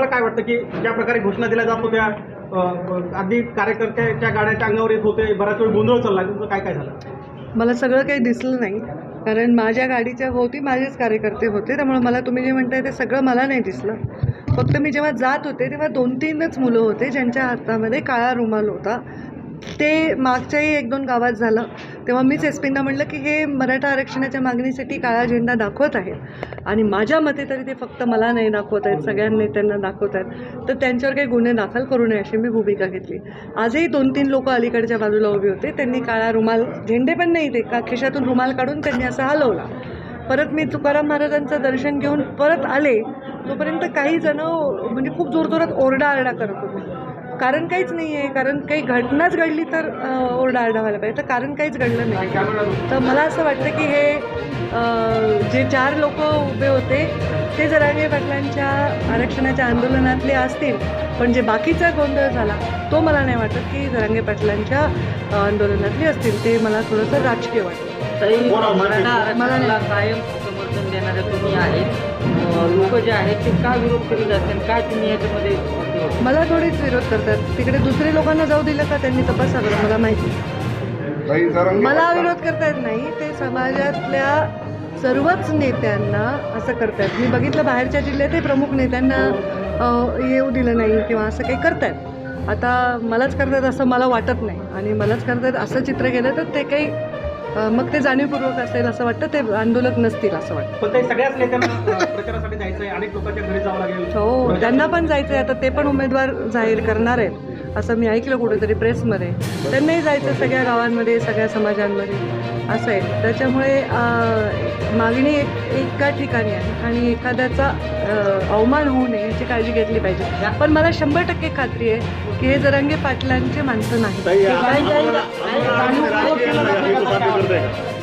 तुम्हाला काय वाटतं की ज्या प्रकारे घोषणा दिल्या जात होत्या अगदी कार्यकर्त्याच्या गाड्याच्या अंगावर येत होते, बराच वेळ गोंधळ चालला, तुमचं काय काय झालं? मला सगळं काही दिसलं नाही, कारण माझ्या गाडीच्या भोवती माझेच कार्यकर्ते होते. त्यामुळे मला तुम्ही जे म्हणताय ते सगळं मला नाही दिसलं. फक्त मी जेव्हा जात होते तेव्हा 2-3च मुलं होते ज्यांच्या हातामध्ये काळा रुमाल होता. ते मागच्याही 1-2 गावात झालं तेव्हा मीच एसपींना म्हटलं की हे मराठा आरक्षणाच्या मागणीसाठी काळा झेंडा दाखवत आहेत आणि माझ्या मते तरी ते फक्त मला नाही दाखवत आहेत, सगळ्या नेत्यांना दाखवत आहेत, तर त्यांच्यावर काही गुन्हे दाखल करू नये अशी मी भूमिका घेतली. आजही 2-3 लोक अलीकडच्या बाजूला उभे होते, त्यांनी काळा रुमाल, झेंडे पण नाही, ते खिशातून रुमाल काढून त्यांनी असा हलवला. परत मी तुकाराम महाराजांचं दर्शन घेऊन परत आले तोपर्यंत काही जण म्हणजे खूप जोरजोरात ओरडाआरडा करत होते. कारण काहीच नाही आहे, कारण काही घटनाच घडली तर ओरडाआरडा व्हायला पाहिजे, तर कारण काहीच घडलं नाही. तर मला असं वाटतं की हे जे 4 लोक उभे होते ते जरांगे पाटलांच्या आरक्षणाच्या आंदोलनातले असतील, पण जे बाकीचा गोंधळ झाला तो मला नाही वाटत की जरांगे पाटलांच्या आंदोलनातले असतील. ते मला थोडंसं राजकीय वाटतं. मराठा आरक्षणाला कायम समर्थन देणारे तुम्ही आहेत, लोक जे आहेत ते का विरोध करीत असतील, काय तुम्ही याच्यामध्ये? मला थोडीच विरोध करतात, तिकडे दुसरे लोकांना जाऊ दिलं का त्यांनी तपास करा, मला माहिती. मला विरोध करतायत नाही, ते समाजातल्या सर्वच नेत्यांना असं करतायत. मी बघितलं बाहेरच्या जिल्ह्यातही प्रमुख नेत्यांना येऊ दिलं नाही किंवा असं काही करतायत. आता मलाच करतात असं मला वाटत नाही, आणि मलाच करतात असं चित्र केलं तर ते काही मग ते जाणीवपूर्वक असेल असं वाटतं, ते आंदोलक नसतील असं वाटतं. पण ते सगळ्याच नेत्यांना प्रचारासाठी जायचं आहे, अनेक लोकांच्या घरी जावं लागेल. हो, त्यांना पण जायचं आहे. आता ते पण उमेदवार जाहीर करणार आहेत असं मी ऐकलं कुठेतरी प्रेसमध्ये. त्यांनाही जायचं सगळ्या गावांमध्ये, सगळ्या समाजांमध्ये असं आहे. त्याच्यामुळे मागणी एका ठिकाणी आहे आणि एखाद्याचा अवमान होऊ नये याची काळजी घेतली पाहिजे. पण मला 100% खात्री आहे की हे जरांगे पाटलांचे माणसं नाही.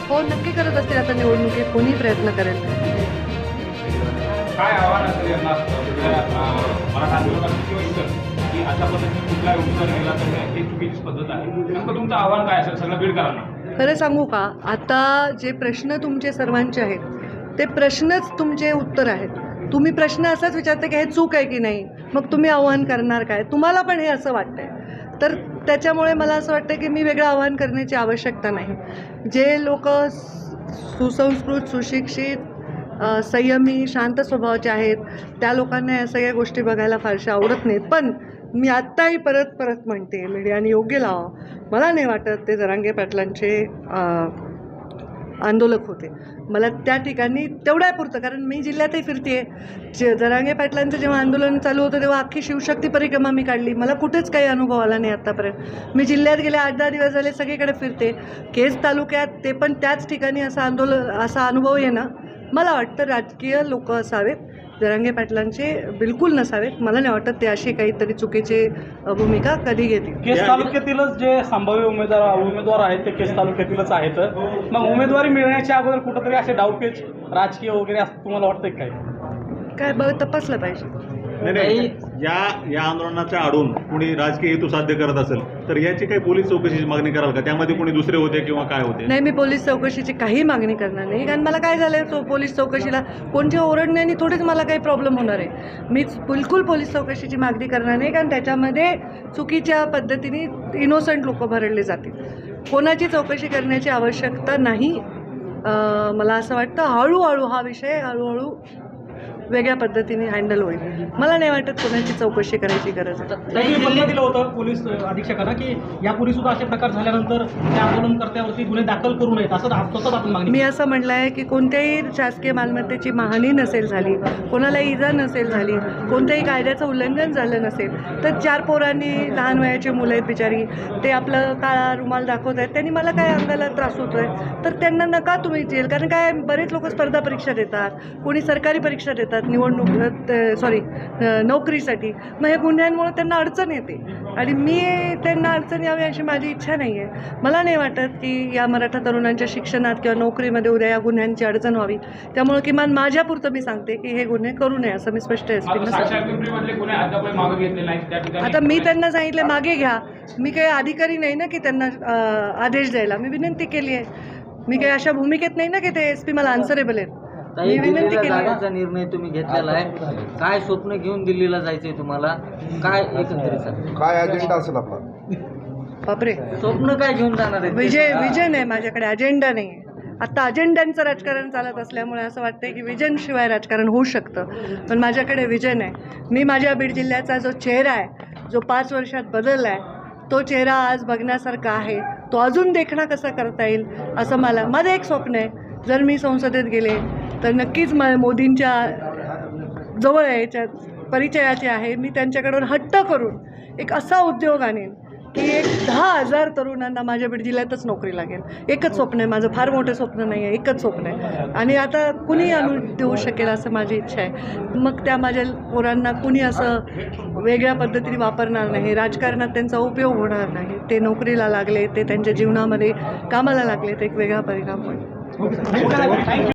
हो, नक्की करत असतील. आता निवडणुकीत कोणी प्रयत्न करेल. काय आव्हान असेल यांना मराठा आंदोलकांचं किंवा इतर की अशा पद्धतीने कुठला उमेदवार गेला तर हे चुकीची पद्धत आहे, नेमकं तुमचं आव्हान काय असेल सगळं बीडकरांना? खरं सांगू का, आता जे प्रश्न तुमचे सर्वांचे आहेत ते प्रश्नच तुमचे उत्तर आहेत. तुम्ही प्रश्न असाच विचारता की हे चूक आहे की नाही, मग तुम्ही आव्हान करणार काय? तुम्हाला पण हे असं वाटतंय, तर त्याच्यामुळे मला असं वाटतं की मी वेगळं आव्हान करण्याची आवश्यकता नाही. जे लोक सुसंस्कृत, सुशिक्षित, संयमी, शांत स्वभावाचे आहेत त्या लोकांना या सगळ्या गोष्टी बघायला फारशा आवडत नाहीत. पण मी आत्ताही परत म्हणते, मीडियाने योग्य लावा. मला नाही वाटत ते जरांगे पाटलांचे आंदोलक होते. मला त्या ठिकाणी तेवढ्यापुरतं, कारण मी जिल्ह्यातही फिरते. जरांगे पाटलांचं जेव्हा आंदोलन चालू होतं तेव्हा अख्खी शिवशक्ती परिक्रमा मी काढली. मला कुठेच काही अनुभव आला नाही आत्तापर्यंत. मी जिल्ह्यात गेले 8-10 दिवस झाले, सगळीकडे फिरते. केज तालुक्यात ते पण त्याच ठिकाणी असा अनुभव येणं, मला वाटतं राजकीय लोक असावेत, जरांगे पाटलांचे बिलकुल नसावेत. मला नाही वाटत ते अशी काहीतरी चुकीची भूमिका कधी घेतील. केस तालुक्यातीलच जे संभाव्य उमेदवार आहेत ते केस तालुक्यातीलच आहेत. मग उमेदवारी मिळण्याच्या अगोदर कुठंतरी असे डावपेच राजकीय वगैरे असं तुम्हाला वाटतं काय? तपासलं पाहिजे. नाही, या आंदोलनाच्या आडून कुणी राजकीय हेतू साध्य करत असेल तर याची काही पोलीस चौकशीची मागणी कराल का? त्यामध्ये कोणी दुसरे होते किंवा काय होते? नाही, मी पोलीस चौकशीची काही मागणी करणार नाही, कारण मला काय झालं पोलीस चौकशीला कोणत्या ओरडण्याने थोडीच मला काही प्रॉब्लेम होणार आहे. मी बिलकुल पोलीस चौकशीची मागणी करणार नाही, कारण त्याच्यामध्ये चुकीच्या पद्धतीने इनोसंट लोक भरडले जातील. कोणाची चौकशी करण्याची आवश्यकता नाही. मला असं वाटतं हळूहळू हा विषय वेगळ्या पद्धतीने हँडल होईल. मला नाही वाटत कोणाची चौकशी करायची गरज आहे. त्यांनी दिलं होतं पोलीस अधीक्षकांना की यापूर्वी सुद्धा असे प्रकार झाल्यानंतर त्या आंदोलनकर्त्यावरती गुन्हे दाखल करू नयेत, असं स्वतःच आपण मागणी. मी असं म्हटलं आहे की कोणत्याही शासकीय मालमत्तेची महानी नसेल झाली, कोणाला इजा नसेल झाली, कोणत्याही कायद्याचं उल्लंघन झालं नसेल, तर 4 पोरांनी, लहान वयाची मुलं आहेत बिचारी, ते आपलं काळा रुमाल दाखवत आहेत, त्यांनी मला काय अंगाला त्रास होतोय, तर त्यांना नका तुम्ही जेल. कारण काय, बरेच लोक स्पर्धा परीक्षा देतात, कोणी सरकारी परीक्षा देतात नोकरीसाठी. मग हे गुन्ह्यांमुळे त्यांना अडचण येते आणि मी त्यांना अडचण यावी अशी माझी इच्छा नाही आहे. मला नाही वाटत की या मराठा तरुणांच्या शिक्षणात किंवा नोकरीमध्ये उद्या या गुन्ह्यांची अडचण व्हावी. त्यामुळे किमान माझ्यापुरतं मी सांगते की हे गुन्हे करू नये असं मी स्पष्ट आता मी त्यांना सांगितलं मागे घ्या. मी काही अधिकारी नाही ना की त्यांना आदेश द्यायला. मी विनंती केली आहे. मी काही अशा भूमिकेत नाही ना की ते SP मला आन्सरेबल आहेत. ताई, मी विनंती दिल्लीला केली. जाण्याचा निर्णय तुम्ही घेतलेला आहे. काय स्वप्न घेऊन दिल्लीला जायचंय तुम्हाला? काय एकंदरीत सांगा. काय अजेंडा असेल आपला? बापरे, स्वप्न काय घेऊन जाणार आहे? विजन आहे माझ्याकडे, अजेंडा नाही आहे. आता अजेंड्यांचं राजकारण चालत असल्यामुळे असं वाटतंय की विजनशिवाय राजकारण होऊ शकतं, पण माझ्याकडे विजन आहे. मी माझ्या बीड जिल्ह्याचा जो चेहरा आहे, जो 5 वर्षात बदलला आहे, तो चेहरा आज बघण्यासारखा आहे. तो अजून देखणा कसा करता येईल असं माझं एक स्वप्न आहे. जर मी संसदेत गेले तर नक्कीच मोदींच्या जवळ यायच्या परिचयाचे आहे. मी त्यांच्याकडून हट्ट करून एक असा उद्योग आणेन की 10,000 तरुणांना माझ्या बीड जिल्ह्यातच नोकरी लागेल. एकच स्वप्न आहे माझं, फार मोठं स्वप्न नाही आहे, एकच स्वप्न आहे. आणि आता कुणी आणून देऊ शकेल असं माझी इच्छा आहे. मग त्या माझ्या पोरांना कुणी असं वेगळ्या पद्धतीने वापरणार नाही, राजकारणात त्यांचा उपयोग होणार नाही. ते नोकरीला लागले, ते त्यांच्या जीवनामध्ये कामाला लागले, तर एक वेगळा परिणाम होईल. थँक्यू.